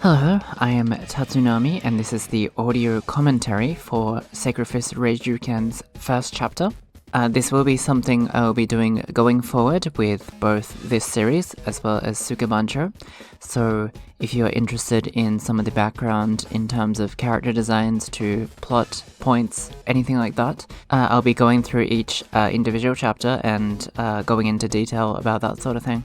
Hello, I am Tatsunami, and this is the audio commentary for Sacrifice Reijyuken's first chapter. This will be something I will be doing going forward with both this series as well as Sukebancho. So if you are interested in some of the background in terms of character designs to plot points, anything like that, I'll be going through each individual chapter and going into detail about that sort of thing.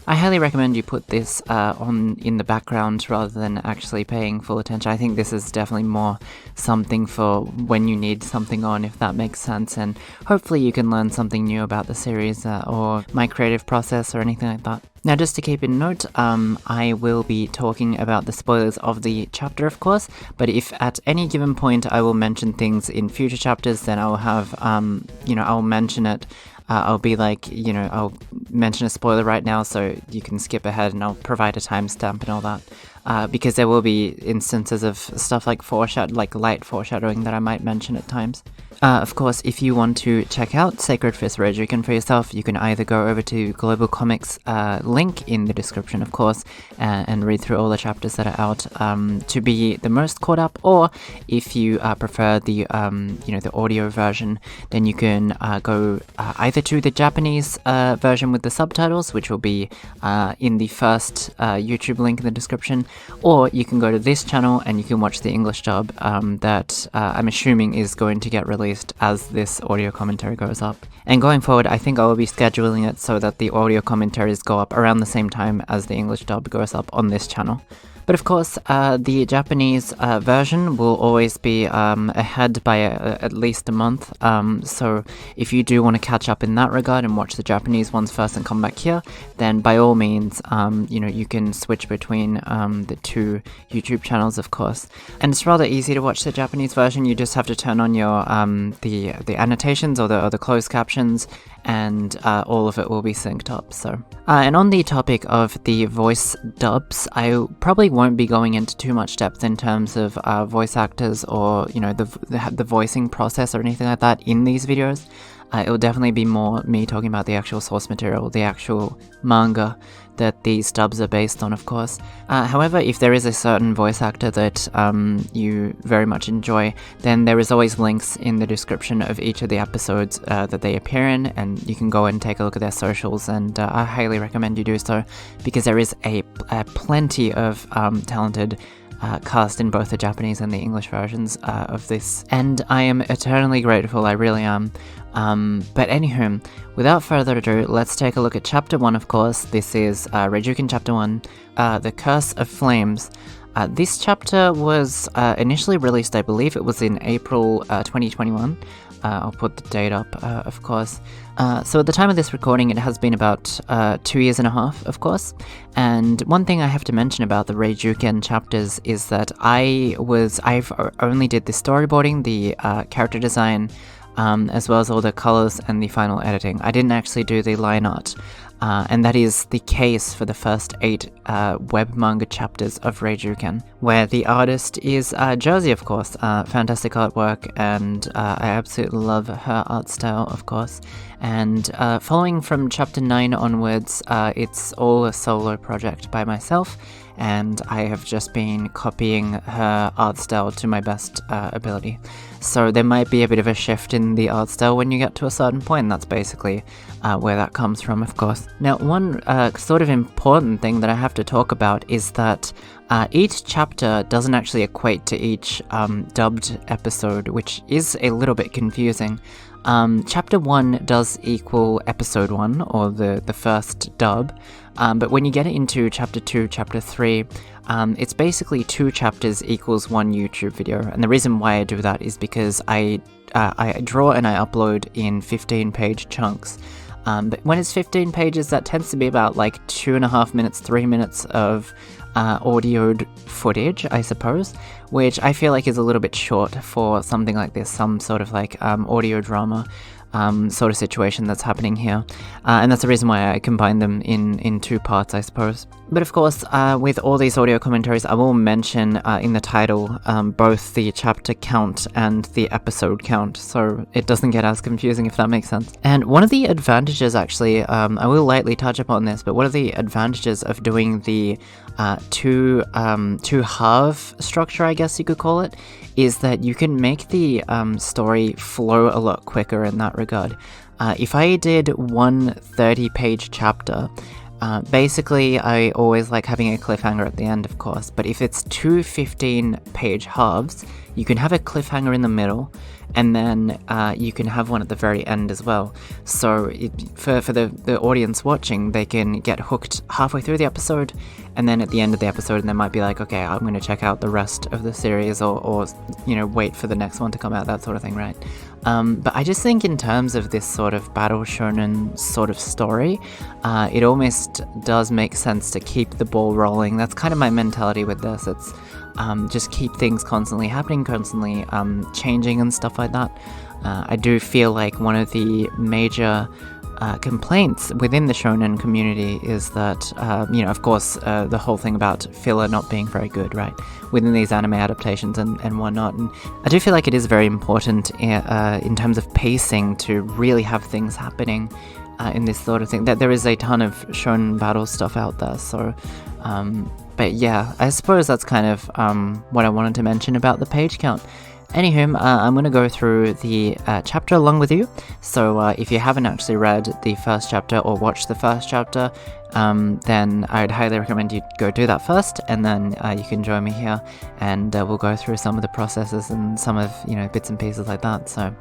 I highly recommend you put this on in the background rather than actually paying full attention. I think this is definitely more something for when you need something on, if that makes sense, and hopefully you can learn something new about the series or my creative process or anything like that. Now, just to keep in note, I will be talking about the spoilers of the chapter, of course, but if at any given point I will mention things in future chapters, then I will have, I'll mention it. I'll be like, I'll mention a spoiler right now so you can skip ahead, and I'll provide a timestamp and all that. Because there will be instances of stuff like light foreshadowing that I might mention at times. Of course, if you want to check out Sacred Fist Reijyuken for yourself, you can either go over to Globalcomix link in the description, of course, and read through all the chapters that are out to be the most caught up, or if you prefer the audio version, then you can go either to the Japanese version with the subtitles, which will be in the first YouTube link in the description, or you can go to this channel and you can watch the English dub that I'm assuming is going to get released as this audio commentary goes up. And going forward, I think I will be scheduling it so that the audio commentaries go up around the same time as the English dub goes up on this channel. But of course, the Japanese version will always be ahead by at least a month, so if you do want to catch up in that regard and watch the Japanese ones first and come back here, then by all means, you can switch between the two YouTube channels, of course. And it's rather easy to watch the Japanese version. You just have to turn on your the annotations or the closed captions, and all of it will be synced up. So, and on the topic of the voice dubs, I probably won't be going into too much depth in terms of voice actors or the voicing process or anything like that in these videos. It will definitely be more me talking about the actual source material, the actual manga that these dubs are based on, of course. However, if there is a certain voice actor that you very much enjoy, then there is always links in the description of each of the episodes that they appear in, and you can go and take a look at their socials, and I highly recommend you do so, because there is a plenty of talented cast in both the Japanese and the English versions of this, and I am eternally grateful, I really am. But anywho, without further ado, let's take a look at Chapter 1, of course. This is Reijyuken Chapter 1, The Curse of Flames. This chapter was initially released, I believe it was in April 2021. I'll put the date up, of course. So at the time of this recording, it has been about 2 years and a half, of course. And one thing I have to mention about the Reijyuken chapters is that I've only did the storyboarding, the character design, as well as all the colors and the final editing. I didn't actually do the line art. And that is the case for the first 8 web manga chapters of Reijyuken, where the artist is Jersey, of course. Fantastic artwork, and I absolutely love her art style, of course. And following from chapter 9 onwards, it's all a solo project by myself, and I have just been copying her art style to my best ability. So there might be a bit of a shift in the art style when you get to a certain point, and that's basically where that comes from, of course. Now, one sort of important thing that I have to talk about is that each chapter doesn't actually equate to each dubbed episode, which is a little bit confusing. Chapter 1 does equal episode 1, or the first dub, but when you get into chapter 2, chapter 3, it's basically 2 chapters equals 1 YouTube video, and the reason why I do that is because I draw and I upload in 15-page chunks. But when it's 15 pages, that tends to be about like 2.5 minutes, 3 minutes of audioed footage, I suppose, which I feel like is a little bit short for something like this, some sort of like audio drama sort of situation that's happening here. And that's the reason why I combine them in 2 parts, I suppose. But of course, with all these audio commentaries, I will mention in the title both the chapter count and the episode count, so it doesn't get as confusing, if that makes sense. And one of the advantages, actually, I will lightly touch upon this, but one of the advantages of doing the two half structure, I guess you could call it, is that you can make the story flow a lot quicker in that regard. If I did one 30-page chapter, basically, I always like having a cliffhanger at the end, of course, but if it's two 15-page halves, you can have a cliffhanger in the middle, and then you can have one at the very end as well. So for the audience watching, they can get hooked halfway through the episode, and then at the end of the episode, and they might be like, okay, I'm going to check out the rest of the series, or wait for the next one to come out, that sort of thing, right? But I just think in terms of this sort of battle shonen sort of story, it almost does make sense to keep the ball rolling. That's kind of my mentality with this. It's just keep things constantly happening, constantly changing and stuff like that. I do feel like one of the major complaints within the shonen community is that, of course, the whole thing about filler not being very good, right, within these anime adaptations and whatnot. And I do feel like it is very important in terms of pacing to really have things happening in this sort of thing. That there is a ton of shonen battle stuff out there, so... but yeah, I suppose that's kind of what I wanted to mention about the page count. Anywho, I'm going to go through the chapter along with you, so if you haven't actually read the first chapter or watched the first chapter, then I'd highly recommend you go do that first, and then you can join me here, and we'll go through some of the processes and some of, bits and pieces like that. So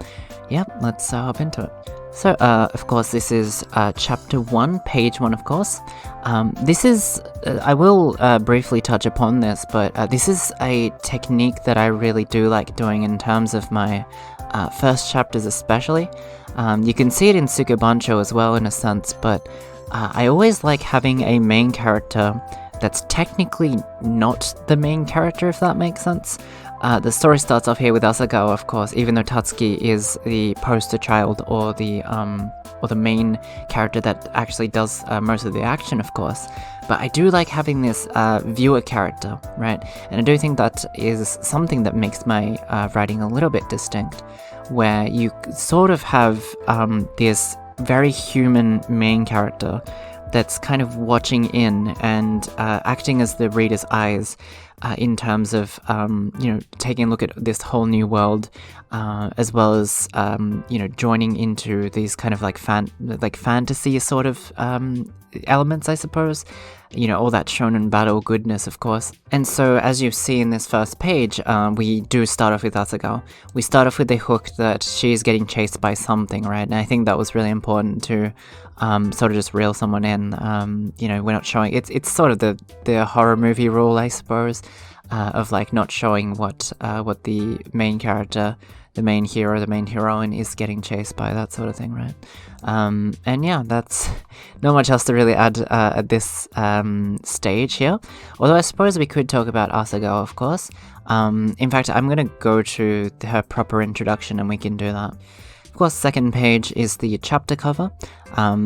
yeah, let's hop into it. So, of course, this is chapter 1, page 1, of course. This is, I will briefly touch upon this, but this is a technique that I really do like doing in terms of my first chapters especially. You can see it in Sukubancho as well in a sense, but I always like having a main character that's technically not the main character, if that makes sense. The story starts off here with Asagawa, of course, even though Tatsuki is the poster child or the main character that actually does most of the action, of course. But I do like having this viewer character, right? And I do think that is something that makes my writing a little bit distinct, where you sort of have this very human main character that's kind of watching in and acting as the reader's eyes in terms of, taking a look at this whole new world, as well as, joining into these kind of like fantasy sort of elements, I suppose. All that shonen battle goodness, of course. And so, as you see in this first page, we do start off with Asagawa. We start off with the hook that she's getting chased by something, right? And I think that was really important to sort of just reel someone in. We're not showing... It's sort of the horror movie rule, I suppose, of like not showing what the main character, the main hero, the main heroine is getting chased by, that sort of thing, right? And yeah, that's not much else to really add at this stage here. Although I suppose we could talk about Asagawa, of course. In fact, I'm going to go to her proper introduction and we can do that. Of course, second page is the chapter cover.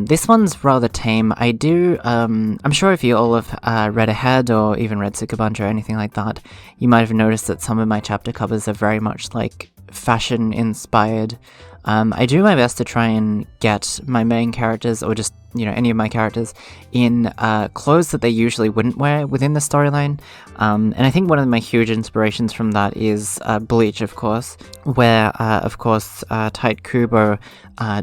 This one's rather tame. I'm sure if you all have read ahead or even read Sukubancho or anything like that, you might have noticed that some of my chapter covers are very much like fashion inspired. I do my best to try and get my main characters, or just, any of my characters, in clothes that they usually wouldn't wear within the storyline. And I think one of my huge inspirations from that is Bleach, of course, where, of course, Tite Kubo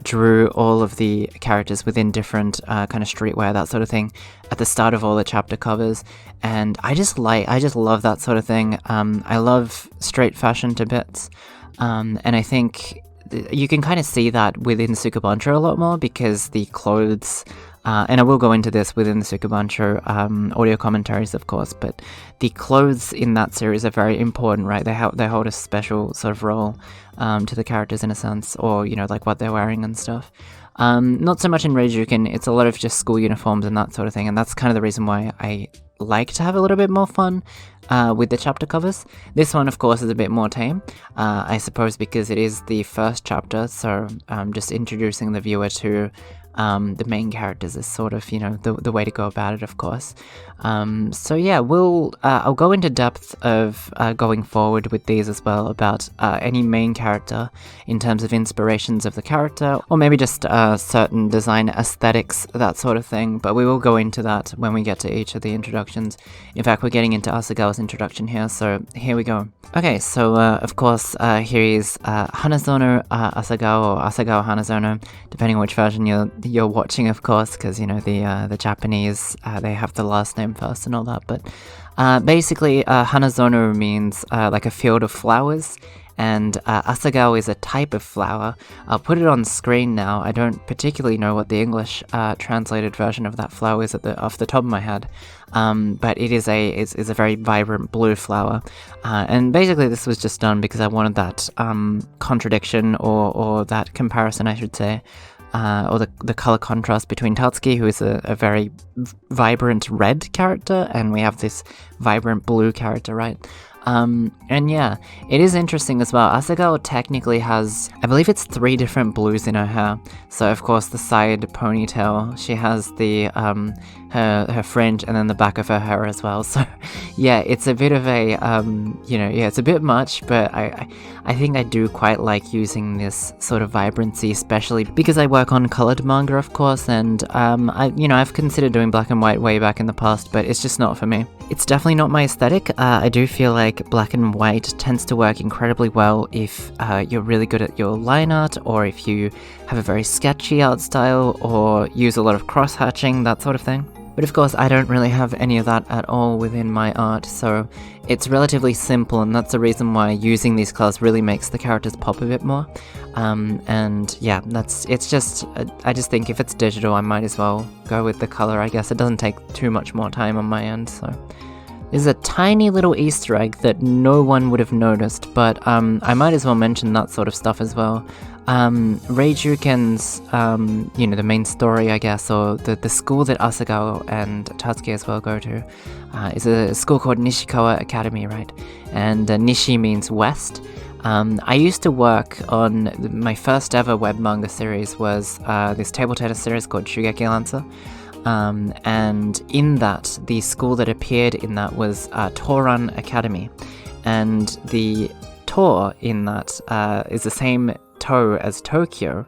drew all of the characters within different kind of streetwear, that sort of thing, at the start of all the chapter covers. And I just love that sort of thing. I love straight fashion to bits. And I think you can kind of see that within Sukubancho a lot more, because the clothes, and I will go into this within the Sukubancho audio commentaries, of course, but the clothes in that series are very important, right? They hold a special sort of role to the characters in a sense, or, like what they're wearing and stuff. Not so much in Reijyuken, it's a lot of just school uniforms and that sort of thing, and that's kind of the reason why I like to have a little bit more fun with the chapter covers. This one, of course, is a bit more tame, I suppose, because it is the first chapter, so just introducing the viewer to the main characters is sort of, the way to go about it, of course. So yeah, I'll go into depth of going forward with these as well, about any main character in terms of inspirations of the character, or maybe just certain design aesthetics, that sort of thing, but we will go into that when we get to each of the introductions. In fact, we're getting into Asagawa's introduction here, so here we go. Okay, so of course, here is Hanazono Asagawa, or Asagawa Hanazono, depending on which version you're watching, of course, because, the Japanese, they have the last name first and all that, but basically, Hanazono means like a field of flowers, and Asagawa is a type of flower. I'll put it on screen now. I don't particularly know what the English translated version of that flower is off the top of my head, but it is a very vibrant blue flower, and basically this was just done because I wanted that contradiction, or that comparison, I should say, or the color contrast between Tatsuki, who is a very vibrant red character, and we have this vibrant blue character, right? And yeah, it is interesting as well. Asagawa technically has, I believe it's 3 different blues in her hair. So of course the side ponytail, she has the her fringe, and then the back of her hair as well. So yeah, it's a bit of a it's a bit much, but I think I do quite like using this sort of vibrancy, especially because I work on colored manga, of course, and I've considered doing black and white way back in the past, but it's just not for me. It's definitely not my aesthetic. I do feel like black and white tends to work incredibly well if you're really good at your line art, or if you have a very sketchy art style, or use a lot of cross-hatching, that sort of thing. But of course, I don't really have any of that at all within my art, so it's relatively simple, and that's the reason why using these colors really makes the characters pop a bit more. And yeah, I just think if it's digital, I might as well go with the color, I guess. It doesn't take too much more time on my end, so. There's a tiny little Easter egg that no one would have noticed, but I might as well mention that sort of stuff as well. Reijyuken's, the main story, I guess, or the school that Asagawa and Tatsuki as well go to, is a school called Nishikawa Academy, right? And Nishi means west. I used to work on my first ever web manga series was this table tennis series called Shugeki Lancer. And in that, the school that appeared in that was Toran Academy. And the To in that is the same To as Tokyo,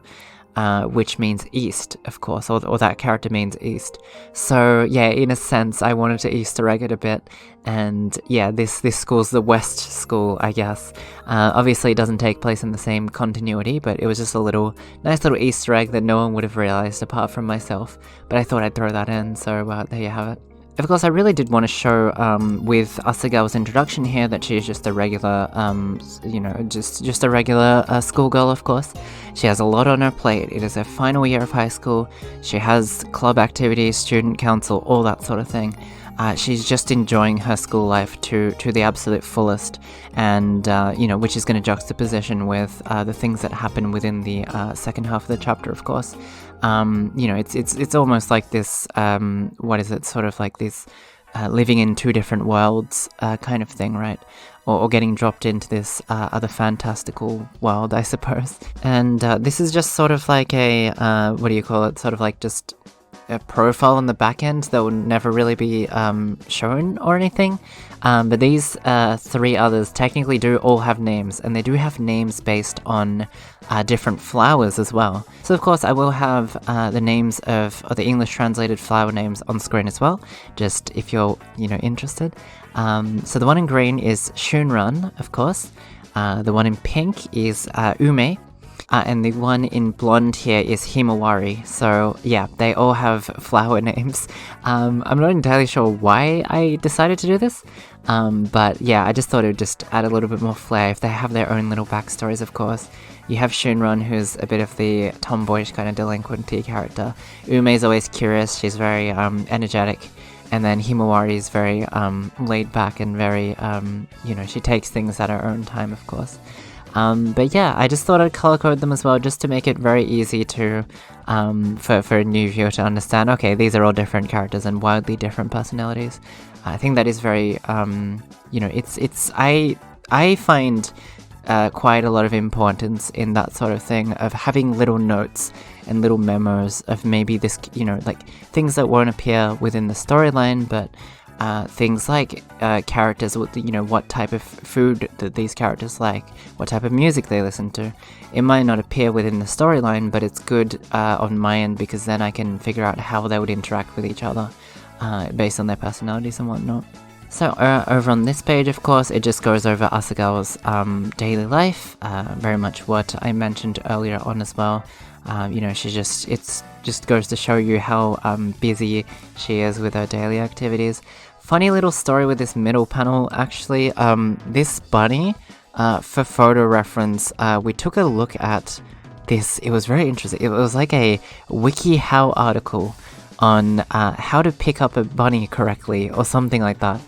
which means east, of course, or that character means east. So yeah, in a sense, I wanted to Easter egg it a bit, and yeah, this school's the West School, I guess. Obviously, it doesn't take place in the same continuity, but it was just a nice little Easter egg that no one would have realized apart from myself. But I thought I'd throw that in, so there you have it. Of course, I really did want to show with Asagawa's introduction here that she is just a regular, just a regular schoolgirl, of course. She has a lot on her plate. It is her final year of high school. She has club activities, student council, all that sort of thing. She's just enjoying her school life to the absolute fullest, and which is going to juxtaposition with the things that happen within the second half of the chapter, of course. It's almost like this, sort of like this living in 2 different worlds kind of thing, right? Or getting dropped into this other fantastical world, I suppose. And this is just sort of like a, sort of like just a profile on the back end that will never really be shown or anything. But these 3 others technically do all have names, and they do have names based on different flowers as well. So of course I will have the names of the English translated flower names on screen as well, just if you're interested. So the one in green is Shunran, of course. The one in pink is Ume. And the one in blonde here is Himawari. So yeah, they all have flower names. I'm not entirely sure why I decided to do this, but yeah, I just thought it would just add a little bit more flair if they have their own little backstories, of course. You have Shunran, who's a bit of the tomboyish kind of delinquent-y character. Ume's always curious, she's very energetic. And then Himawari is very laid back and very, she takes things at her own time, of course. But yeah, I just thought I'd color code them as well, just to make it very easy to, for a new viewer to understand, okay, these are all different characters and wildly different personalities. I think that is very, I find quite a lot of importance in that sort of thing, of having little notes and little memos of maybe this, like things that won't appear within the storyline, but things like characters, what type of food that these characters like, what type of music they listen to. It might not appear within the storyline, but it's good on my end, because then I can figure out how they would interact with each other based on their personalities and whatnot. So over on this page, of course, it just goes over Asagawa's daily life, very much what I mentioned earlier on as well. She just goes to show you how busy she is with her daily activities. Funny little story with this middle panel, actually. This bunny, for photo reference, we took a look at this. It was very interesting. It was like a WikiHow article on how to pick up a bunny correctly, or something like that.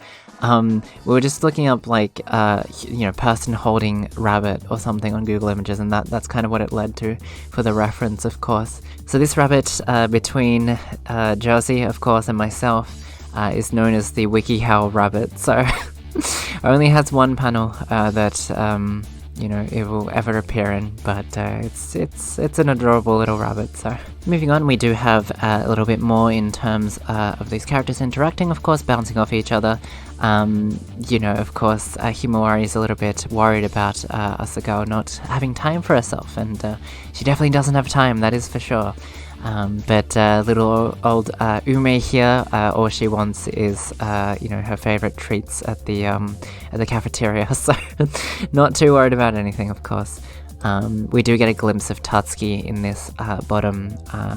We were just looking up person holding rabbit or something on Google Images, and that's kind of what it led to for the reference, of course. So this rabbit between Jersey, of course, and myself is known as the WikiHow rabbit. So only has one panel that it will ever appear in, but it's an adorable little rabbit. So moving on, we do have a little bit more in terms of these characters interacting, of course, bouncing off each other. Of course, Himawari is a little bit worried about Asagawa not having time for herself, and she definitely doesn't have time, that is for sure. But little old Ume here, all she wants is, her favorite treats at the cafeteria, so not too worried about anything, of course. We do get a glimpse of Tatsuki in this bottom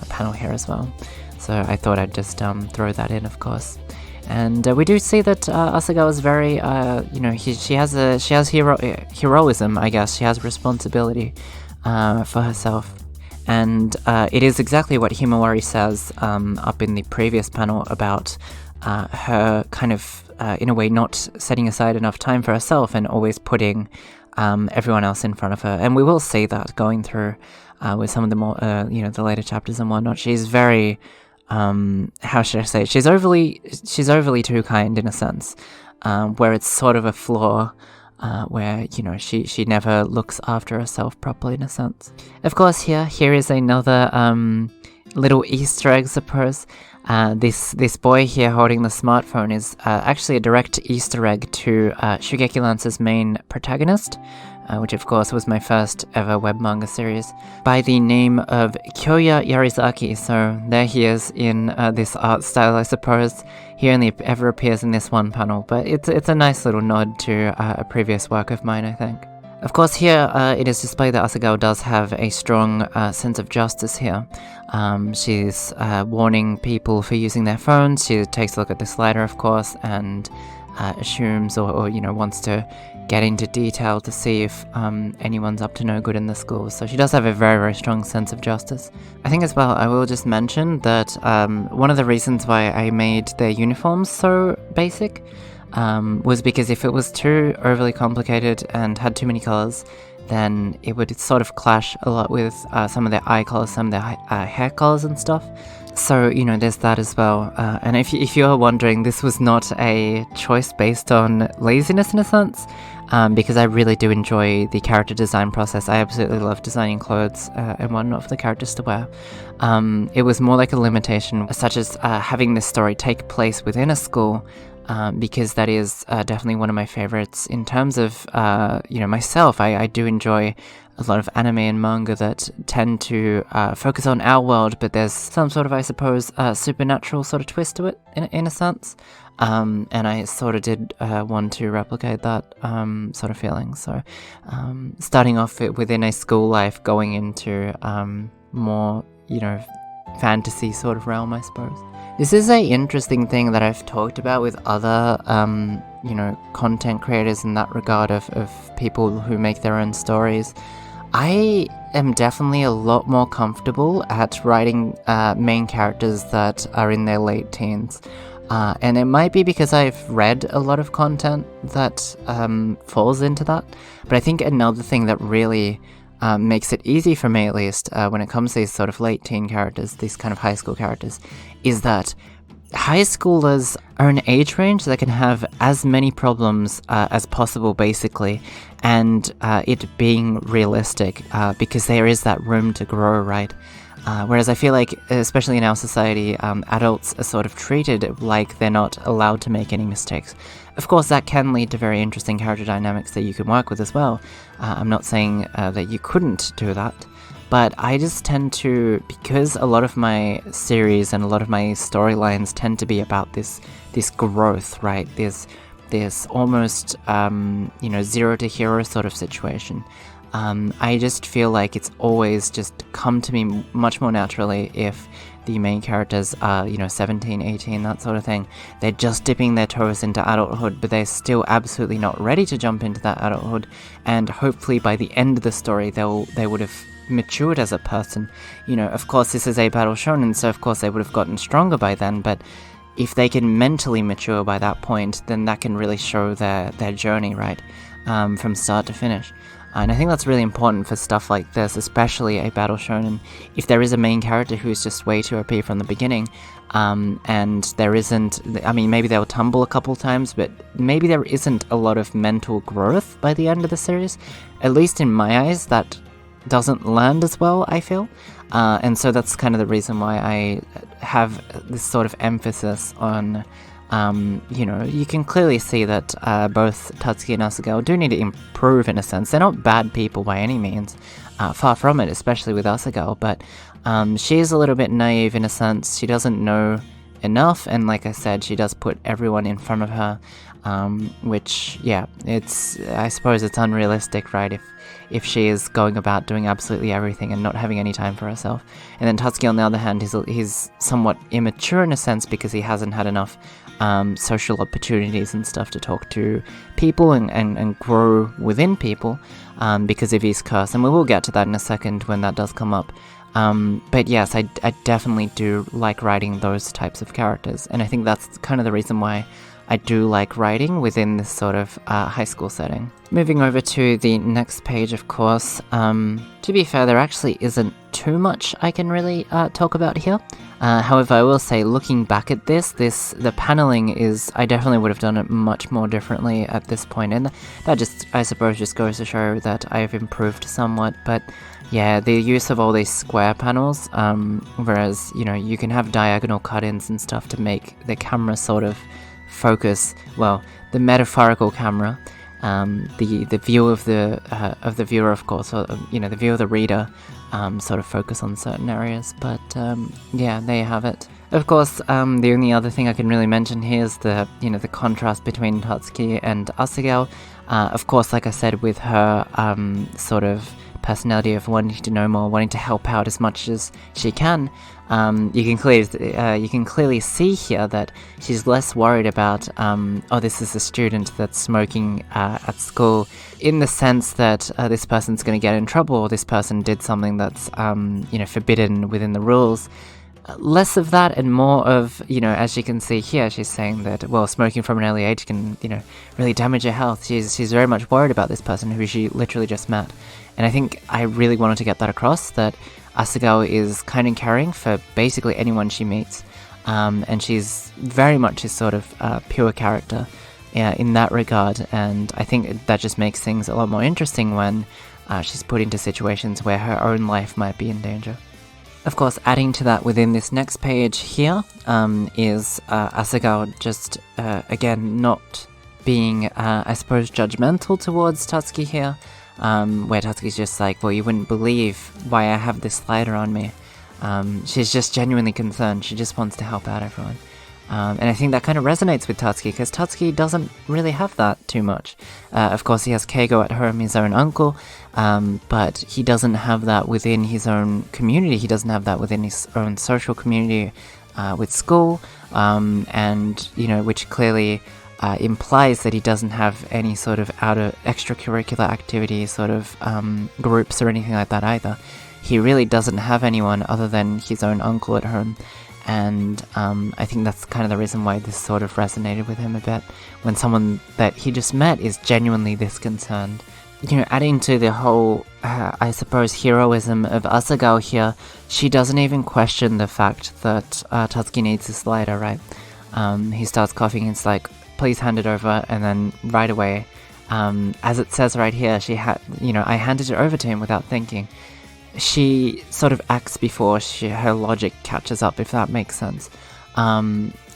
panel here as well, so I thought I'd just throw that in, of course. And we do see that Asagawa is very, she has heroism, I guess. She has responsibility for herself. And it is exactly what Himawari says up in the previous panel about her kind of, in a way, not setting aside enough time for herself and always putting everyone else in front of her. And we will see that going through with some of the more, the later chapters and whatnot. She's very, how should I say it? She's overly too kind in a sense, where it's sort of a flaw. Where, she never looks after herself properly, in a sense. Of course, here is another little Easter egg, suppose. This boy here holding the smartphone is actually a direct Easter egg to Shugeki Lance's main protagonist, which of course was my first ever web manga series, by the name of Kyoya Yarizaki. So there he is in this art style, I suppose. He only ever appears in this one panel, but it's a nice little nod to a previous work of mine, I think. Of course, here it is displayed that Asagawa does have a strong sense of justice here. She's warning people for using their phones. She takes a look at the slider, of course, and assumes or wants to get into detail to see if anyone's up to no good in the school. So she does have a very, very strong sense of justice. I think as well, I will just mention that one of the reasons why I made their uniforms so basic was because if it was too overly complicated and had too many colors, then it would sort of clash a lot with some of their eye colors, some of their hair colors and stuff. So, there's that as well. And if you're wondering, this was not a choice based on laziness in a sense, because I really do enjoy the character design process. I absolutely love designing clothes and whatnot for the characters to wear. It was more like a limitation, such as having this story take place within a school, because that is definitely one of my favorites in terms of, myself. I do enjoy a lot of anime and manga that tend to focus on our world, but there's some sort of, I suppose, supernatural sort of twist to it, in a sense. And I sort of did want to replicate that sort of feeling. So starting off within a school life, going into more, fantasy sort of realm, I suppose. This is an interesting thing that I've talked about with other, content creators in that regard of people who make their own stories. I am definitely a lot more comfortable at writing main characters that are in their late teens. And it might be because I've read a lot of content that falls into that. But I think another thing that really makes it easy for me, at least, when it comes to these sort of late teen characters, these kind of high school characters, is that high schoolers are an age range that can have as many problems as possible, basically, and it being realistic, because there is that room to grow, right? Whereas I feel like, especially in our society, adults are sort of treated like they're not allowed to make any mistakes. Of course, that can lead to very interesting character dynamics that you can work with as well. I'm not saying that you couldn't do that, but I just tend to, because a lot of my series and a lot of my storylines tend to be about this growth, right? This almost, zero to hero sort of situation. I just feel like it's always just come to me much more naturally if the main characters are, 17, 18, that sort of thing. They're just dipping their toes into adulthood, but they're still absolutely not ready to jump into that adulthood, and hopefully by the end of the story they would have matured as a person. Of course this is a battle shonen, so of course they would have gotten stronger by then, but if they can mentally mature by that point, then that can really show their journey, right? From start to finish. And I think that's really important for stuff like this, especially a battle shonen. If there is a main character who's just way too OP from the beginning, and there isn't, maybe they'll tumble a couple times, but maybe there isn't a lot of mental growth by the end of the series. At least in my eyes, that doesn't land as well, I feel. And so that's kind of the reason why I have this sort of emphasis on, you can clearly see that both Tatsuki and Asagao do need to improve in a sense. They're not bad people by any means, far from it, especially with Asagao, but she is a little bit naive in a sense. She doesn't know enough, and like I said, she does put everyone in front of her, which, yeah, I suppose it's unrealistic, right, if she is going about doing absolutely everything and not having any time for herself. And then Tatsuki, on the other hand, he's somewhat immature in a sense because he hasn't had enough social opportunities and stuff to talk to people and grow within people because of his curse. And we will get to that in a second when that does come up. But yes, I definitely do like writing those types of characters, and I think that's kind of the reason why I do like writing within this sort of high school setting. Moving over to the next page, of course, to be fair, there actually isn't too much I can really talk about here. However, I will say, looking back at the paneling is, I definitely would have done it much more differently at this point, and that just, I suppose, just goes to show that I've improved somewhat. But yeah, the use of all these square panels, whereas, you can have diagonal cut-ins and stuff to make the camera sort of focus, well, the metaphorical camera, the view of the viewer, of course, or the view of the reader, sort of focus on certain areas. But yeah, there you have it. Of course, the only other thing I can really mention here is the contrast between Tatsuki and Asagao. Of course, like I said, with her sort of personality of wanting to know more, wanting to help out as much as she can, you can clearly see here that she's less worried about this is a student that's smoking at school, in the sense that this person's going to get in trouble, or this person did something that's forbidden within the rules. Less of that and more of, as you can see here, she's saying that, well, smoking from an early age can, really damage your health. She's very much worried about this person who she literally just met. And I think I really wanted to get that across, that Asagao is kind and caring for basically anyone she meets. And she's very much a sort of pure character in that regard. And I think that just makes things a lot more interesting when she's put into situations where her own life might be in danger. Of course, adding to that within this next page here is Asagao just, again, not being, I suppose, judgmental towards Tatsuki here, where Tatsuki's just like, well, you wouldn't believe why I have this slider on me. She's just genuinely concerned. She just wants to help out everyone. And I think that kind of resonates with Tatsuki, because Tatsuki doesn't really have that too much. Of course, he has Keigo at home, his own uncle, but he doesn't have that within his own community. He doesn't have that within his own social community with school, and, which clearly implies that he doesn't have any sort of extracurricular activity sort of groups or anything like that either. He really doesn't have anyone other than his own uncle at home. And I think that's kind of the reason why this sort of resonated with him a bit, when someone that he just met is genuinely this concerned. adding to the whole, I suppose, heroism of Asagao here, she doesn't even question the fact that Tatsuki needs this lighter, right? He starts coughing, it's like, please hand it over, and then right away, as it says right here, I handed it over to him without thinking. She sort of acts before her logic catches up, if that makes sense.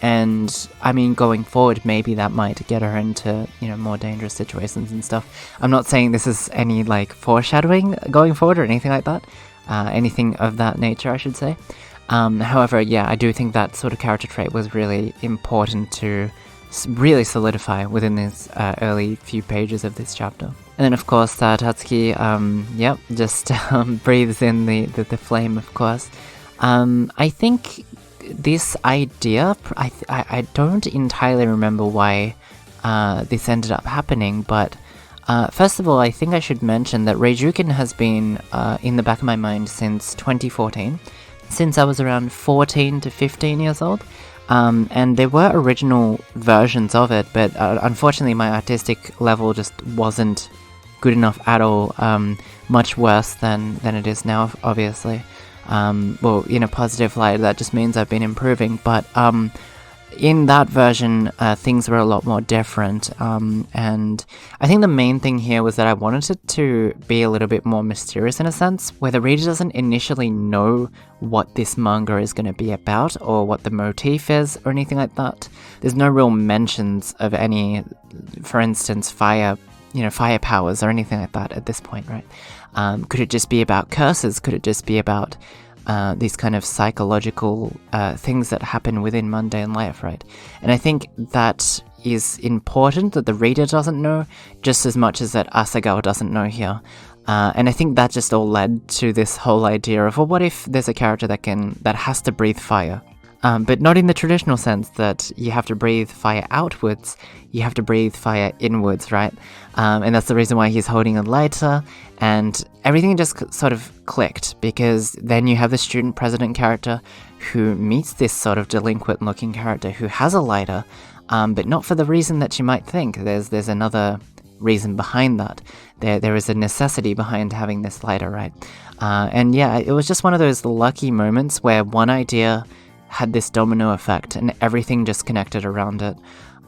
And I mean, going forward, maybe that might get her into, more dangerous situations and stuff. I'm not saying this is any, foreshadowing going forward or anything like that. Anything of that nature, I should say. However, yeah, I do think that sort of character trait was really important to really solidify within these early few pages of this chapter. And then, of course, Tatsuki, just breathes in the flame, of course. I think this idea, I don't entirely remember why this ended up happening, but first of all, I think I should mention that Reijyuken has been in the back of my mind since 2014, since I was around 14 to 15 years old. And there were original versions of it, but unfortunately my artistic level just wasn't good enough at all, much worse than it is now, obviously. Well, in a positive light, that just means I've been improving, but in that version, things were a lot more different, and I think the main thing here was that I wanted it to be a little bit more mysterious in a sense, where the reader doesn't initially know what this manga is going to be about, or what the motif is, or anything like that. There's no real mentions of any, for instance, fire powers or anything like that at this point, right? Could it just be about curses? Could it just be about these kind of psychological things that happen within mundane life, right? And I think that is important that the reader doesn't know just as much as that Asagao doesn't know here. And I think that just all led to this whole idea of, well, what if there's a character that has to breathe fire? But not in the traditional sense that you have to breathe fire outwards, you have to breathe fire inwards, right? And that's the reason why he's holding a lighter, and everything just sort of clicked, because then you have the student president character who meets this sort of delinquent looking character who has a lighter, but not for the reason that you might think. There's another reason behind that. There is a necessity behind having this lighter, right? And yeah, it was just one of those lucky moments where one idea had this domino effect and everything just connected around it.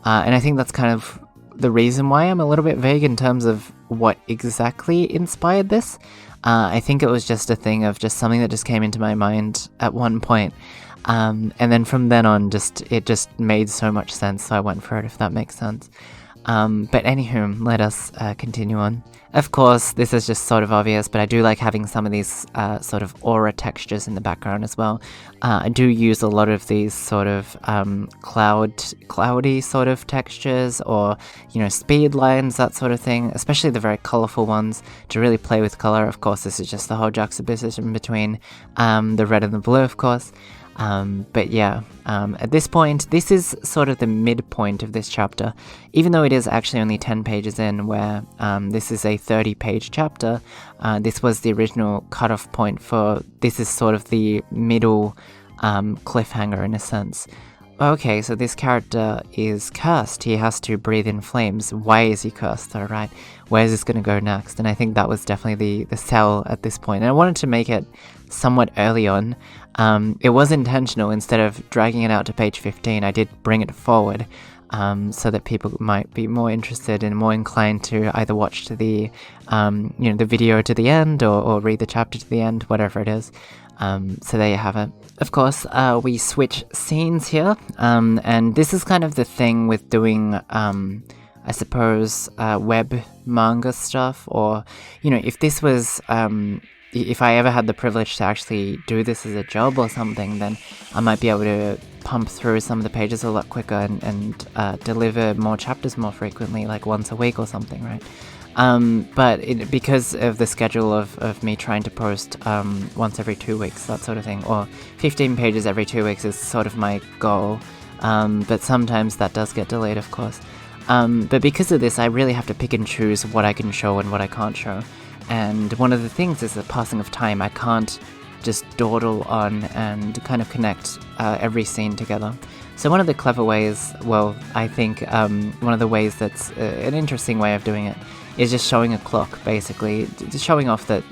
And I think that's kind of the reason why I'm a little bit vague in terms of what exactly inspired this. I think it was just a thing of just something that just came into my mind at one point. And then from then on, it just made so much sense, so I went for it, if that makes sense. But anywho, let us continue on. Of course, this is just sort of obvious, but I do like having some of these sort of aura textures in the background as well. I do use a lot of these sort of cloudy sort of textures, or, speed lines, that sort of thing, especially the very colourful ones, to really play with colour. Of course, this is just the whole juxtaposition between the red and the blue, of course. But yeah, at this point, this is sort of the midpoint of this chapter, even though it is actually only 10 pages in, where this is a 30-page chapter. This was the original cutoff point for, this is sort of the middle cliffhanger in a sense. Okay, so this character is cursed. He has to breathe in flames. Why is he cursed, though, right? Where is this going to go next? And I think that was definitely the sell at this point. And I wanted to make it somewhat early on. It was intentional. Instead of dragging it out to page 15, I did bring it forward, so that people might be more interested and more inclined to either watch to the video to the end, or read the chapter to the end, whatever it is. So there you have it. Of course, we switch scenes here, and this is kind of the thing with doing, I suppose, web manga stuff, or, if this was, if I ever had the privilege to actually do this as a job or something, then I might be able to pump through some of the pages a lot quicker and deliver more chapters more frequently, like once a week or something, right? But because of the schedule of me trying to post once every 2 weeks, that sort of thing, or 15 pages every 2 weeks is sort of my goal, but sometimes that does get delayed, of course. But because of this, I really have to pick and choose what I can show and what I can't show. And one of the things is the passing of time. I can't just dawdle on and kind of connect every scene together. So one of the clever ways, well, I think one of the ways that's an interesting way of doing it is just showing a clock, basically, just showing off that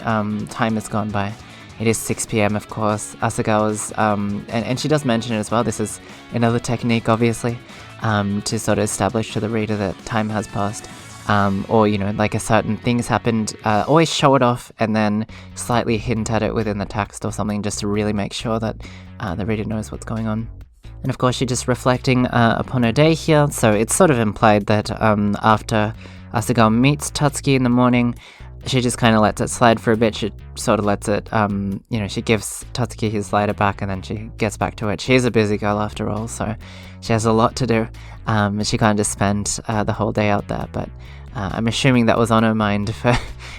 time has gone by. It is 6 p.m, of course. Asagawa's, and she does mention it as well, this is another technique, obviously, to sort of establish to the reader that time has passed. Or, like a certain thing's happened, always show it off and then slightly hint at it within the text or something, just to really make sure that the reader knows what's going on. And of course, she's just reflecting upon her day here, so it's sort of implied that after Asagawa meets Tatsuki in the morning, she just kind of lets it slide for a bit. She sort of lets it, she gives Tatsuki his lighter back and then she gets back to it. She's a busy girl after all, so she has a lot to do. She can't just spend the whole day out there, but I'm assuming that was on her mind for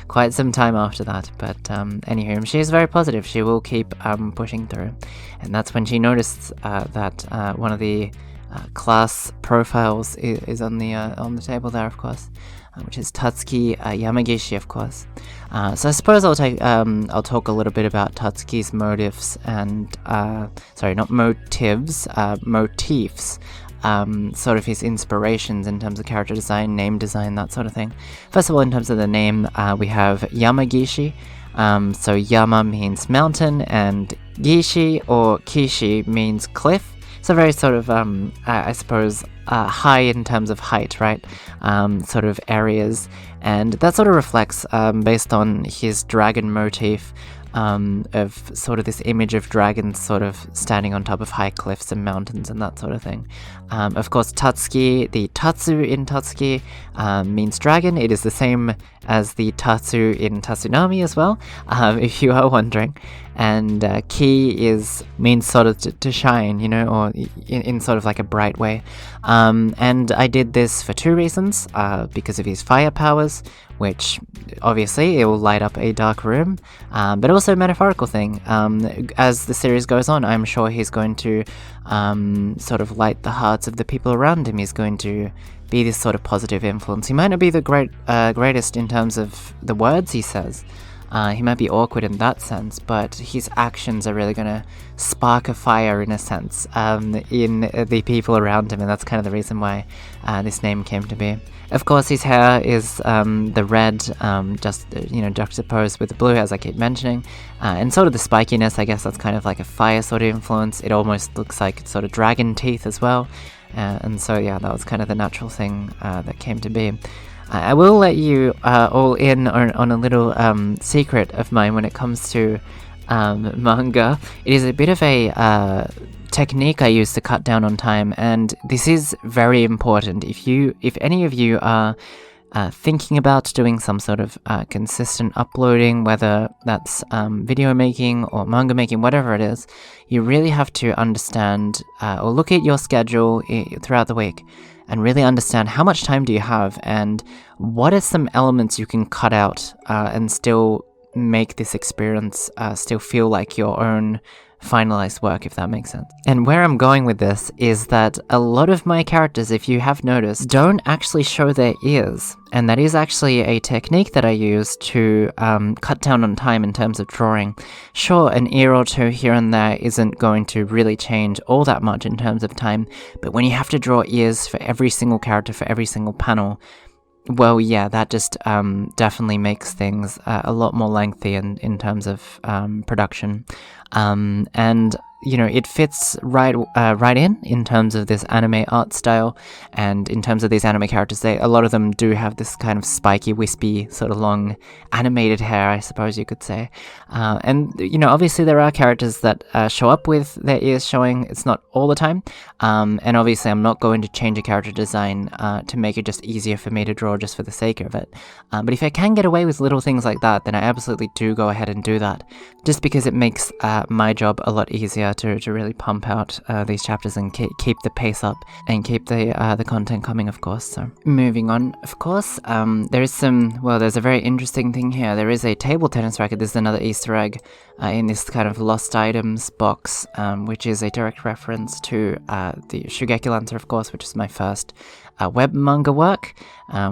quite some time after that. But anywho, she is very positive. She will keep pushing through. And that's when she noticed that one of the class profiles is on the table there, of course, which is Tatsuki Yamagishi, of course. So I suppose I'll talk a little bit about Tatsuki's motives and not motives, motifs. Sort of his inspirations in terms of character design, name design, that sort of thing. First of all, in terms of the name, we have Yamagishi. So Yama means mountain, and Gishi or Kishi means cliff. So very sort of, I suppose, high in terms of height, right? Sort of areas. And that sort of reflects, based on his dragon motif, of sort of this image of dragons sort of standing on top of high cliffs and mountains and that sort of thing. Of course, Tatsuki, the Tatsu in Tatsuki, means dragon. It is the same as the Tatsu in Tatsunami as well, if you are wondering. And Ki means sort of to shine, or in sort of like a bright way. And I did this for two reasons, because of his fire powers, which obviously it will light up a dark room, but also a metaphorical thing. As the series goes on, I'm sure he's going to sort of light the hearts of the people around him. He's going to be this sort of positive influence. He might not be the greatest in terms of the words he says. He might be awkward in that sense, but his actions are really going to spark a fire, in a sense, in the people around him, and that's kind of the reason why this name came to be. Of course, his hair is the red, juxtaposed with the blue, as I keep mentioning, and sort of the spikiness, I guess that's kind of like a fire sort of influence. It almost looks like sort of dragon teeth as well, and so yeah, that was kind of the natural thing that came to be. I will let you all in on a little secret of mine when it comes to manga. It is a bit of a technique I use to cut down on time, and this is very important. If any of you are thinking about doing some sort of consistent uploading, whether that's video making or manga making, whatever it is, you really have to understand or look at your schedule throughout the week and really understand how much time do you have and what are some elements you can cut out and still make this experience still feel like your own finalized work, if that makes sense. And where I'm going with this is that a lot of my characters, if you have noticed, don't actually show their ears. And that is actually a technique that I use to cut down on time in terms of drawing. Sure, an ear or two here and there isn't going to really change all that much in terms of time, but when you have to draw ears for every single character, for every single panel, well, yeah, that just definitely makes things a lot more lengthy in terms of production. And it fits right in terms of this anime art style, and in terms of these anime characters, a lot of them do have this kind of spiky, wispy, sort of long animated hair, I suppose you could say. And obviously there are characters that show up with their ears showing. It's not all the time, and obviously I'm not going to change a character design to make it just easier for me to draw just for the sake of it. But if I can get away with little things like that, then I absolutely do go ahead and do that, just because it makes my job a lot easier to really pump out these chapters and keep the pace up and keep the content coming, of course. So moving on, of course, there's a very interesting thing here. There is a table tennis racket. This is another Easter egg in this kind of lost items box, which is a direct reference to the Shugeki Lancer, of course, which is my first web manga work,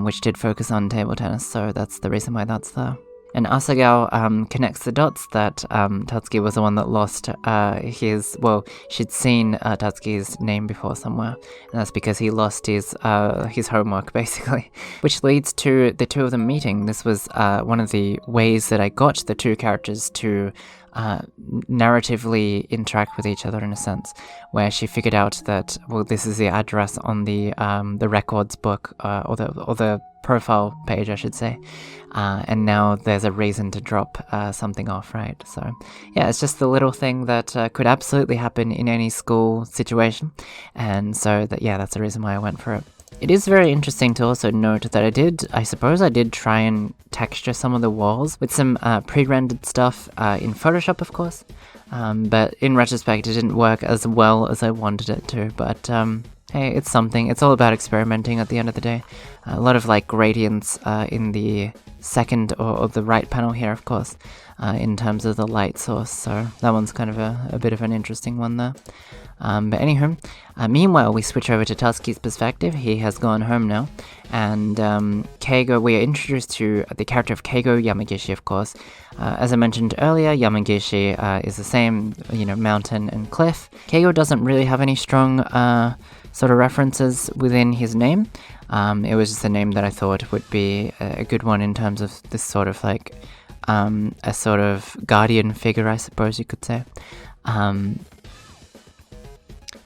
which did focus on table tennis, so that's the reason why that's there. And Asagao connects the dots that Tatsuki was the one that lost she'd seen Tatsuki's name before somewhere, and that's because he lost his homework, basically. Which leads to the two of them meeting. This was one of the ways that I got the two characters to narratively interact with each other in a sense, where she figured out that, well, this is the address on the records book, or the profile page, I should say, and now there's a reason to drop something off, right? So yeah, it's just the little thing that could absolutely happen in any school situation, and so that's the reason why I went for it. It is very interesting to also note that I suppose I did try and texture some of the walls with some pre-rendered stuff in Photoshop, of course, but in retrospect it didn't work as well as I wanted it to, but hey, it's something. It's all about experimenting at the end of the day. A lot of like gradients in the second or the right panel here, of course, in terms of the light source, so that one's kind of a bit of an interesting one there. But anywho, meanwhile, we switch over to Tatsuki's perspective. He has gone home now, and Keigo, we are introduced to the character of Keigo Yamagishi, of course. As I mentioned earlier, Yamagishi is the same, mountain and cliff. Keigo doesn't really have any strong sort of references within his name. It was just a name that I thought would be a good one in terms of this sort of like a sort of guardian figure, I suppose you could say.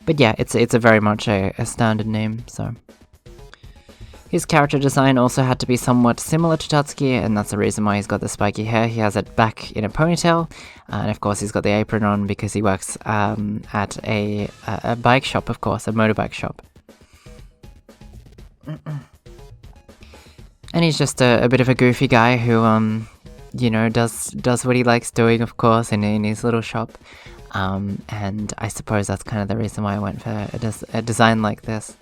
But yeah, it's a very much a standard name, so. His character design also had to be somewhat similar to Tatsuki, and that's the reason why he's got the spiky hair. He has it back in a ponytail, and of course he's got the apron on because he works at a bike shop, of course, a motorbike shop. And he's just a bit of a goofy guy who, does what he likes doing, of course, in his little shop. And I suppose that's kind of the reason why I went for a design like this.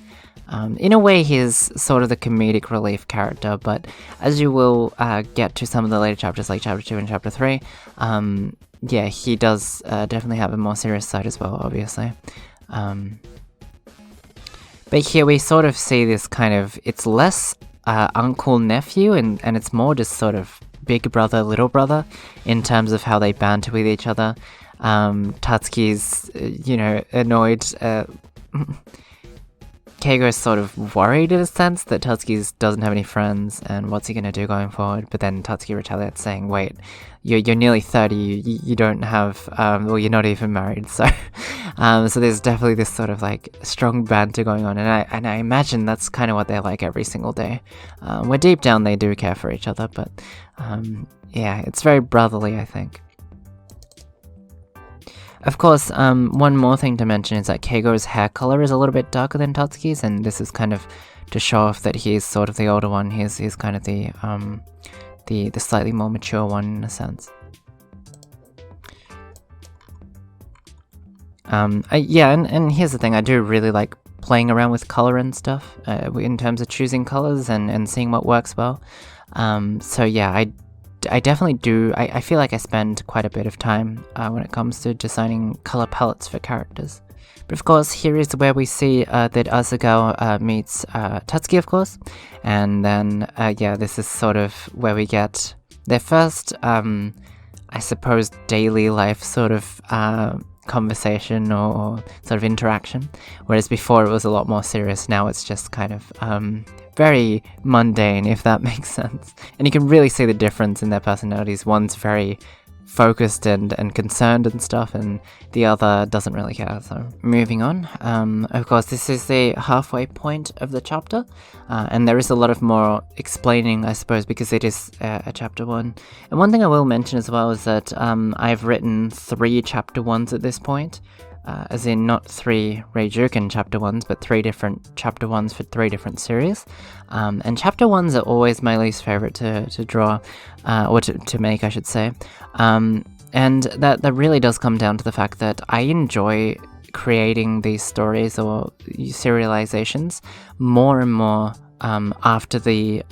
In a way, he's sort of the comedic relief character, but as you will get to some of the later chapters, like Chapter 2 and Chapter 3, he does definitely have a more serious side as well, obviously. But here we sort of see this kind of, it's less uncle-nephew, and it's more just sort of big brother, little brother, in terms of how they banter with each other. Tatsuki's, annoyed. Keigo's sort of worried in a sense that Tatsuki doesn't have any friends, and what's he gonna do going forward? But then Tatsuki retaliates saying, wait, you're nearly 30, you don't have, you're not even married, so so there's definitely this sort of like strong banter going on, and I imagine that's kind of what they're like every single day, where deep down they do care for each other, but it's very brotherly, I think. Of course, one more thing to mention is that Keigo's hair color is a little bit darker than Tatsuki's, and this is kind of to show off that he's sort of the older one. He's kind of the slightly more mature one in a sense. And here's the thing, I do really like playing around with color and stuff, in terms of choosing colors and seeing what works well. So yeah, I definitely do. I feel like I spend quite a bit of time when it comes to designing color palettes for characters. But of course, here is where we see that Asagao meets Tatsuki, of course. And then, this is sort of where we get their first, I suppose, daily life sort of conversation or sort of interaction. Whereas before it was a lot more serious, now it's just kind of very mundane, if that makes sense. And you can really see the difference in their personalities. One's very focused and concerned and stuff, and the other doesn't really care. So moving on, of course this is the halfway point of the chapter, and there is a lot of more explaining, I suppose, because it is a chapter 1. And one thing I will mention as well is that I've written 3 chapter 1s at this point, as in not 3 Reijyuken chapter 1s, but 3 different chapter 1s for 3 different series. And chapter 1s are always my least favorite to draw, or to make, I should say. And that really does come down to the fact that I enjoy creating these stories or serializations more and more after the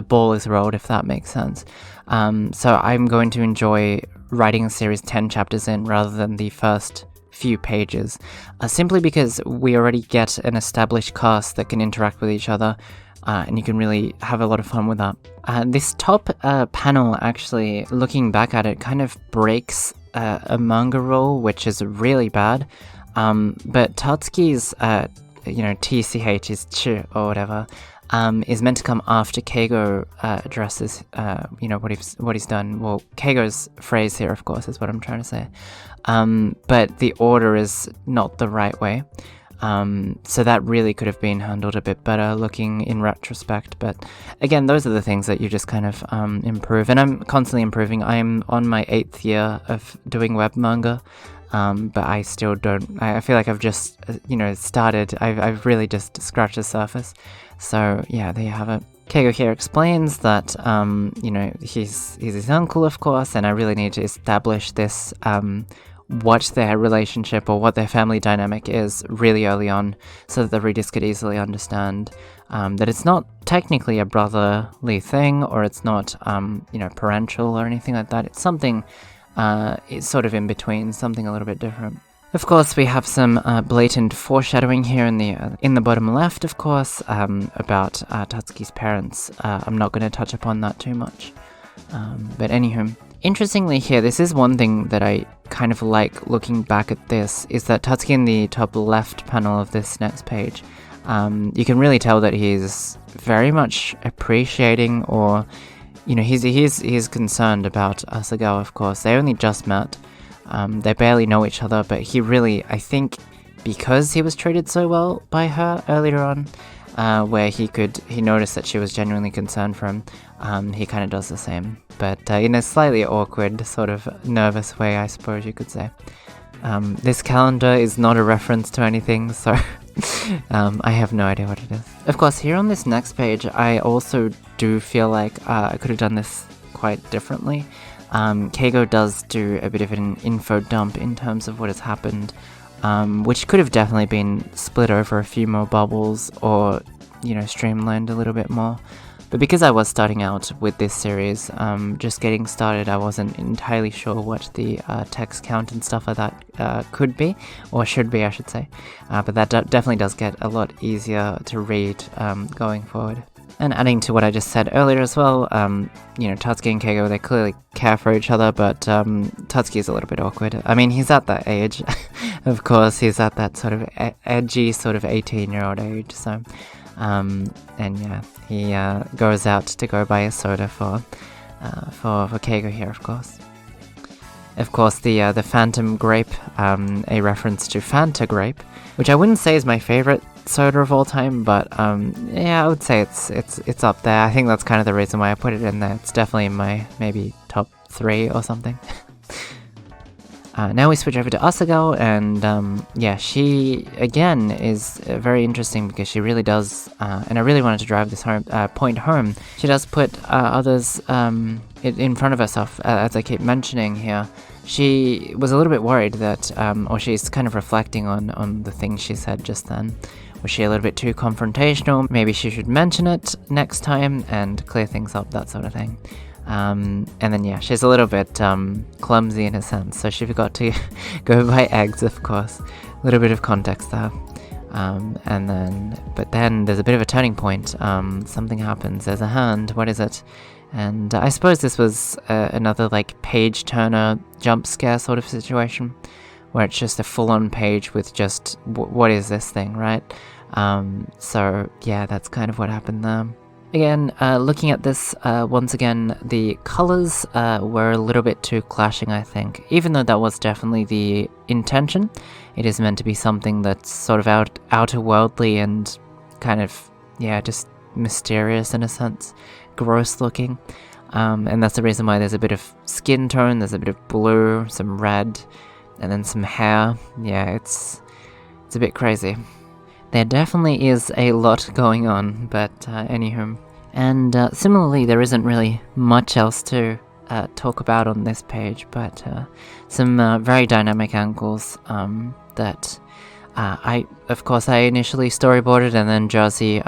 ball is rolled, if that makes sense. So I'm going to enjoy writing a series 10 chapters in rather than the first few pages, simply because we already get an established cast that can interact with each other. and you can really have a lot of fun with that. This top panel, actually, looking back at it, kind of breaks a manga rule, which is really bad. But Tatsuki's, TCH is ch or whatever, is meant to come after Keigo addresses, what he's done. Well, Keigo's phrase here, of course, is what I'm trying to say. But the order is not the right way. So that really could have been handled a bit better looking in retrospect. But again, those are the things that you just kind of improve. And I'm constantly improving. I'm on my 8th year of doing web manga. But I still don't, I feel like I've just, started. I've really just scratched the surface. So yeah, there you have it. Keigo here explains that, he's his uncle, of course, and I really need to establish this, what their relationship or what their family dynamic is really early on, so that the readers could easily understand that it's not technically a brotherly thing, or it's not, parental or anything like that. It's something, it's sort of in between, something a little bit different. Of course, we have some blatant foreshadowing here in the bottom left, of course, about Tatsuki's parents. I'm not going to touch upon that too much. But anywho, interestingly here, this is one thing that I kind of like looking back at this, is that Tatsuki in the top left panel of this next page, you can really tell that he's very much appreciating, or, he's concerned about Asagawa, of course. They only just met. They barely know each other, but he really, I think, because he was treated so well by her earlier on, where he noticed that she was genuinely concerned for him, he kind of does the same, but in a slightly awkward, sort of nervous way, I suppose you could say. This calendar is not a reference to anything, so I have no idea what it is. Of course, here on this next page, I also do feel like I could have done this quite differently. Keigo does do a bit of an info dump in terms of what has happened, which could have definitely been split over a few more bubbles, or, streamlined a little bit more. But because I was starting out with this series, just getting started, I wasn't entirely sure what the text count and stuff like that could be, or should be, I should say. But that definitely does get a lot easier to read going forward. And adding to what I just said earlier as well, Tatsuki and Keigo, they clearly care for each other, but Tatsuki is a little bit awkward. I mean, he's at that age, of course, he's at that sort of edgy, sort of 18-year-old age, so... and yeah, he goes out to go buy a soda for Keigo here, of course. Of course, the Phantom Grape, a reference to Fanta Grape, which I wouldn't say is my favorite soda of all time, but yeah, I would say it's up there. I think that's kind of the reason why I put it in there. It's definitely in my maybe top 3 or something. Now we switch over to Asagawa, and yeah, she again is very interesting because she really does, and I really wanted to drive this point home. She does put others in front of herself, as I keep mentioning here. She was a little bit worried that, or she's kind of reflecting on the things she said just then. Was she a little bit too confrontational? Maybe she should mention it next time and clear things up, that sort of thing. And then yeah, she's a little bit clumsy in a sense, so she forgot to go buy eggs, of course. A little bit of context there. But then there's a bit of a turning point. Something happens, there's a hand, what is it? And I suppose this was another like page turner jump scare sort of situation, where it's just a full-on page with just what is this thing, right? So yeah, that's kind of what happened there. Again, looking at this, once again, the colors were a little bit too clashing, I think. Even though that was definitely the intention, it is meant to be something that's sort of outer-worldly and kind of, yeah, just mysterious in a sense. Gross looking. And that's the reason why there's a bit of skin tone, there's a bit of blue, some red, and then some hair. Yeah, it's a bit crazy. There definitely is a lot going on, but anywho. And similarly, there isn't really much else to talk about on this page, but some very dynamic angles that I initially storyboarded, and then Jersey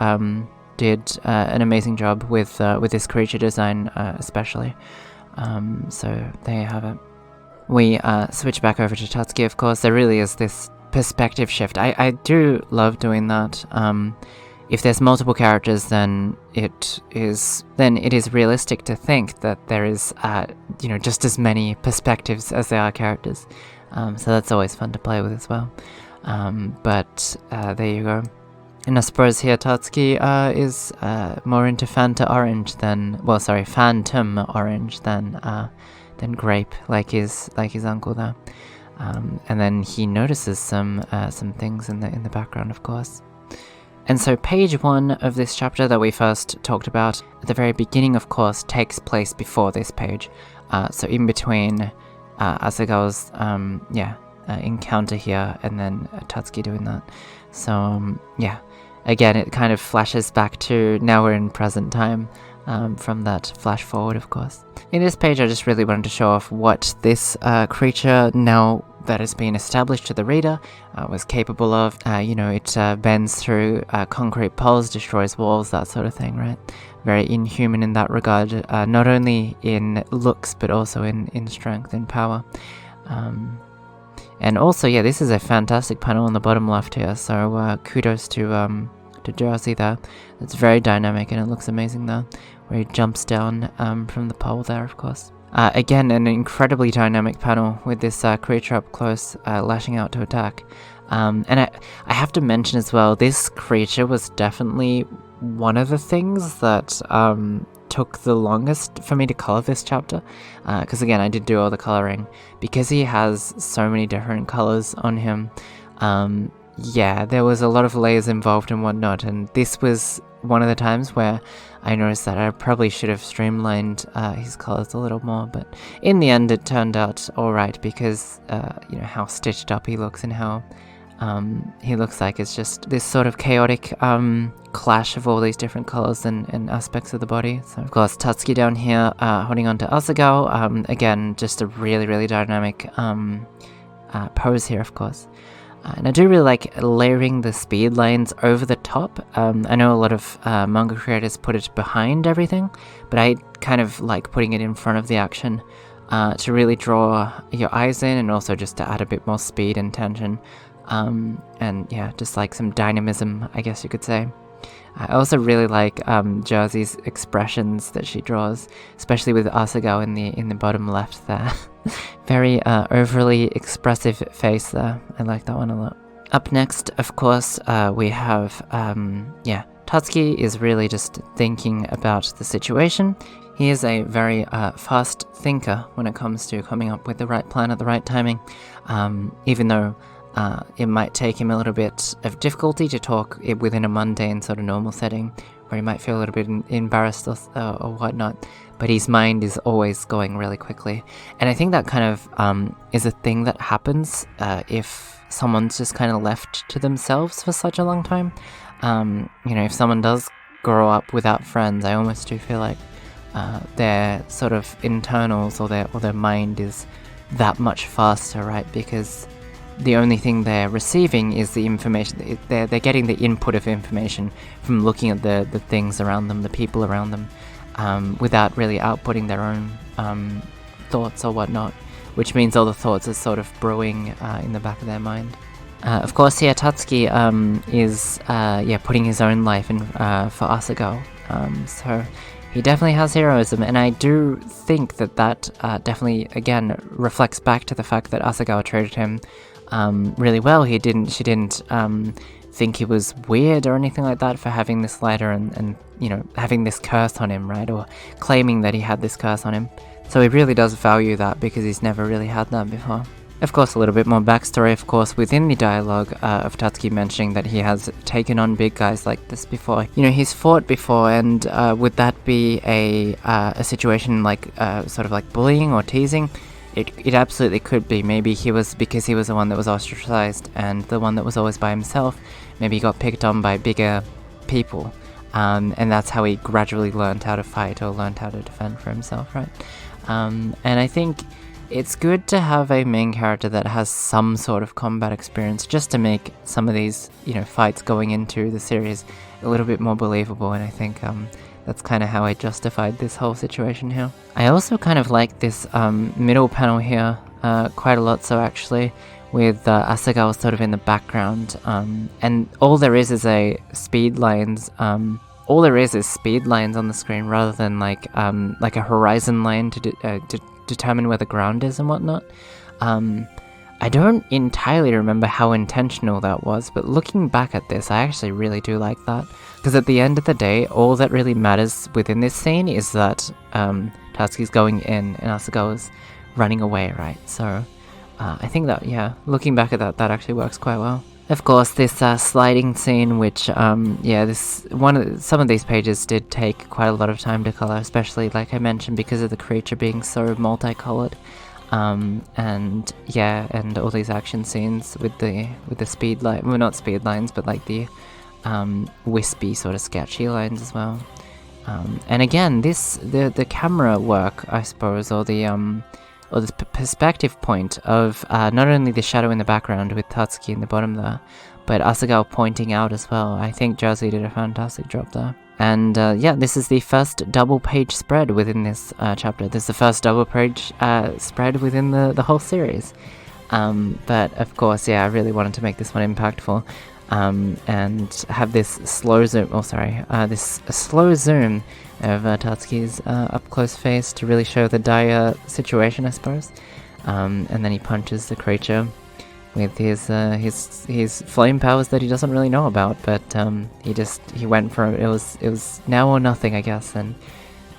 did an amazing job with this creature design especially. So there you have it. We switch back over to Tatsuki, of course. There really is this perspective shift. I do love doing that. if there's multiple characters, then it is realistic to think that there is just as many perspectives as there are characters. So that's always fun to play with as well. But there you go. And I suppose here Tatsuki is more into Phantom orange than grape, like his uncle there. And then he notices some things in the background, of course. And so page 1 of this chapter that we first talked about at the very beginning, of course, takes place before this page. So in between Asagawa's encounter here and then Tatsuki doing that. So again, it kind of flashes back to now we're in present time from that flash forward, of course. In this page, I just really wanted to show off what this creature, now that has been established to the reader, was capable of. It bends through concrete poles, destroys walls, that sort of thing, right? Very inhuman in that regard, not only in looks, but also in strength and power. And also, this is a fantastic panel on the bottom left here, so kudos to Jersey there. It's very dynamic and it looks amazing there, where he jumps down from the pole there, of course. Again, an incredibly dynamic panel with this creature up close, lashing out to attack. And I have to mention as well, this creature was definitely one of the things that took the longest for me to color this chapter, because again, I did do all the coloring, because he has so many different colors on him. There was a lot of layers involved and whatnot, and this was one of the times where I noticed that I probably should have streamlined his colors a little more, but in the end it turned out alright, because how stitched up he looks and how he looks like it's just this sort of chaotic clash of all these different colors and aspects of the body. So of course Tatsuki down here holding on to Asagawa, again just a really, really dynamic pose here, of course. And I do really like layering the speed lines over the top. I know a lot of manga creators put it behind everything, but I kind of like putting it in front of the action to really draw your eyes in, and also just to add a bit more speed and tension. Just like some dynamism, I guess you could say. I also really like Jersey's expressions that she draws, especially with Asagawa in the bottom left there. Very overly expressive face there. I like that one a lot. Up next, of course, we have Tatsuki is really just thinking about the situation. He is a very fast thinker when it comes to coming up with the right plan at the right timing, even though it might take him a little bit of difficulty to talk within a mundane sort of normal setting, where he might feel a little bit embarrassed or whatnot, but his mind is always going really quickly. And I think that kind of is a thing that happens if someone's just kind of left to themselves for such a long time. If someone does grow up without friends, I almost do feel like their sort of internals or their mind is that much faster, right? Because the only thing they're receiving is the information. They're getting the input of information from looking at the things around them, the people around them, without really outputting their own thoughts or whatnot, which means all the thoughts are sort of brewing in the back of their mind. Of course, here Tatsuki is putting his own life in for Asagawa, so he definitely has heroism, and I do think that definitely, again, reflects back to the fact that Asagawa treated him really well. She didn't think he was weird or anything like that for having this letter and having this curse on him, right? Or claiming that he had this curse on him. So he really does value that, because he's never really had that before. Of course, a little bit more backstory, of course, within the dialogue of Tatsuki mentioning that he has taken on big guys like this before. He's fought before, and would that be a situation like sort of like bullying or teasing? It absolutely could be. Maybe because he was the one that was ostracized and the one that was always by himself. Maybe he got picked on by bigger people, and that's how he gradually learned how to fight or learned how to defend for himself, right? And I think it's good to have a main character that has some sort of combat experience, just to make some of these, fights going into the series a little bit more believable, and I think that's kind of how I justified this whole situation here. I also kind of like this middle panel here quite a lot, so actually, with Asagao sort of in the background, and all there is a speed lines. All there is speed lines on the screen rather than like a horizon line to determine where the ground is and whatnot. I don't entirely remember how intentional that was, but looking back at this, I actually really do like that. Because at the end of the day, all that really matters within this scene is that Tatsuki's going in and Asagawa's running away, right? So I think that, yeah, looking back at that actually works quite well. Of course, this sliding scene, which, some of these pages did take quite a lot of time to color, especially, like I mentioned, because of the creature being so multicolored. And all these action scenes with the speed line, well, not speed lines, but like the wispy sort of sketchy lines as well. And again, the camera work, I suppose, or the perspective point of not only the shadow in the background with Tatsuki in the bottom there, but Asagao pointing out as well. I think Jersey did a fantastic job there. And this is the first double-page spread within this chapter. This is the first double-page spread within the whole series. But of course, I really wanted to make this one impactful. And have this slow zoom, this slow zoom of Tatsuki's up-close face to really show the dire situation, I suppose. And then he punches the creature with his flame powers that he doesn't really know about, but he went for it. It was now or nothing, I guess. And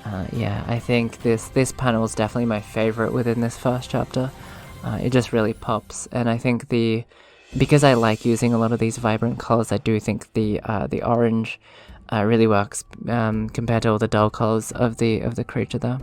I think this panel is definitely my favorite within this first chapter. It just really pops, and I think because I like using a lot of these vibrant colors, I do think the orange really works compared to all the dull colors of the creature there.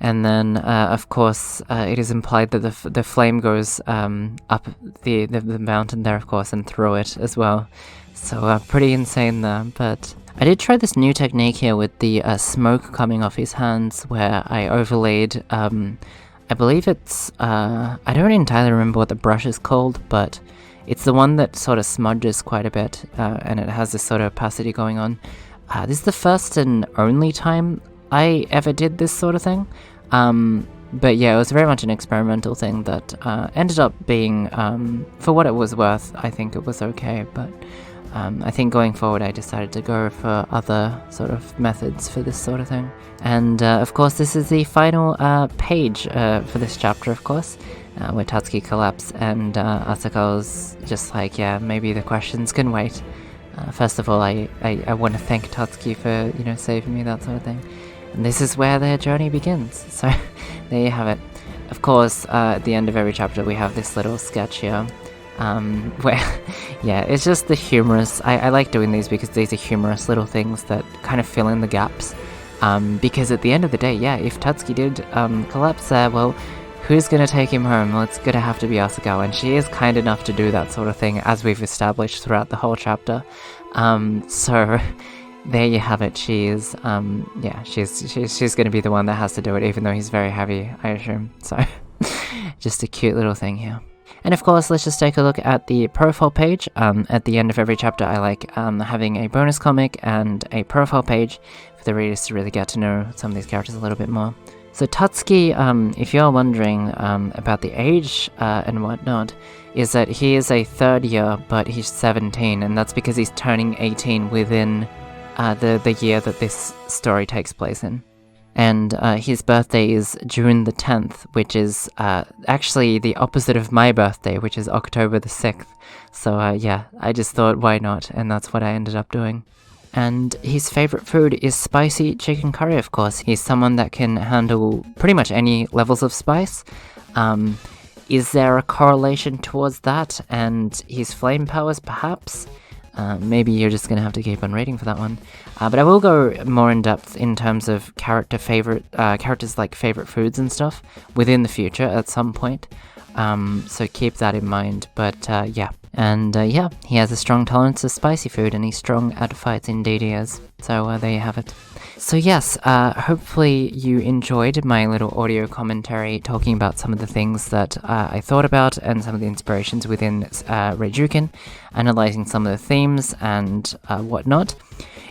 And then, of course, it is implied that the flame goes up the mountain there, of course, and through it as well. So pretty insane there. But I did try this new technique here with the smoke coming off his hands, where I overlaid. I believe it's. I don't entirely remember what the brush is called, but it's the one that sort of smudges quite a bit, and it has this sort of opacity going on. This is the first and only time I ever did this sort of thing. But yeah, it was very much an experimental thing that ended up being, for what it was worth, I think it was okay. But I think going forward I decided to go for other sort of methods for this sort of thing. And of course this is the final page for this chapter, of course, where Tatsuki collapses and Asaka's just like, yeah, maybe the questions can wait. First of all, I want to thank Tatsuki for, saving me, that sort of thing. And this is where their journey begins. So there you have it. Of course, at the end of every chapter we have this little sketch here, where, it's just the humorous. I like doing these because these are humorous little things that kind of fill in the gaps. Because at the end of the day, if Tatsuki did collapse there, well, who's going to take him home? Well, it's going to have to be Asakawa, and she is kind enough to do that sort of thing, as we've established throughout the whole chapter. So there you have it. She is, she's going to be the one that has to do it, even though he's very heavy, I assume. So just a cute little thing here. And of course, let's just take a look at the profile page. At the end of every chapter, I like having a bonus comic and a profile page for the readers to really get to know some of these characters a little bit more. So Tatsuki, if you're wondering about the age and whatnot, is that he is a third year, but he's 17, and that's because he's turning 18 within the year that this story takes place in. And his birthday is June the 10th, which is actually the opposite of my birthday, which is October the 6th. So I just thought, why not? And that's what I ended up doing. And his favorite food is spicy chicken curry, of course. He's someone that can handle pretty much any levels of spice. Is there a correlation towards that and his flame powers, perhaps? Maybe you're just going to have to keep on reading for that one. But I will go more in depth in terms of characters like favorite foods and stuff within the future at some point. So keep that in mind. But And he has a strong tolerance to spicy food, and he's strong at fights, indeed he is. So there you have it. So yes, hopefully you enjoyed my little audio commentary talking about some of the things that I thought about and some of the inspirations within Reijyuken, analyzing some of the themes and whatnot.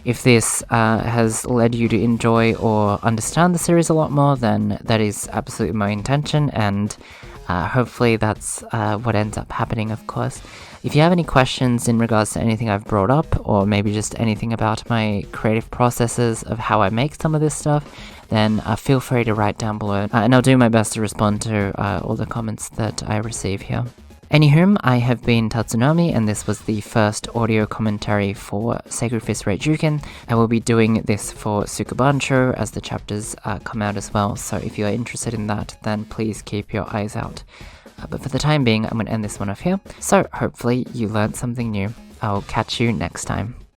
If this has led you to enjoy or understand the series a lot more, then that is absolutely my intention, and Hopefully that's what ends up happening, of course. If you have any questions in regards to anything I've brought up, or maybe just anything about my creative processes of how I make some of this stuff, then feel free to write down below, and I'll do my best to respond to all the comments that I receive here. Anywho, I have been Tatsunami, and this was the first audio commentary for Sacred Fist Reijyuken. I will be doing this for Sukubancho as the chapters come out as well, so if you are interested in that, then please keep your eyes out. But for the time being, I'm going to end this one off here, so hopefully you learned something new. I'll catch you next time.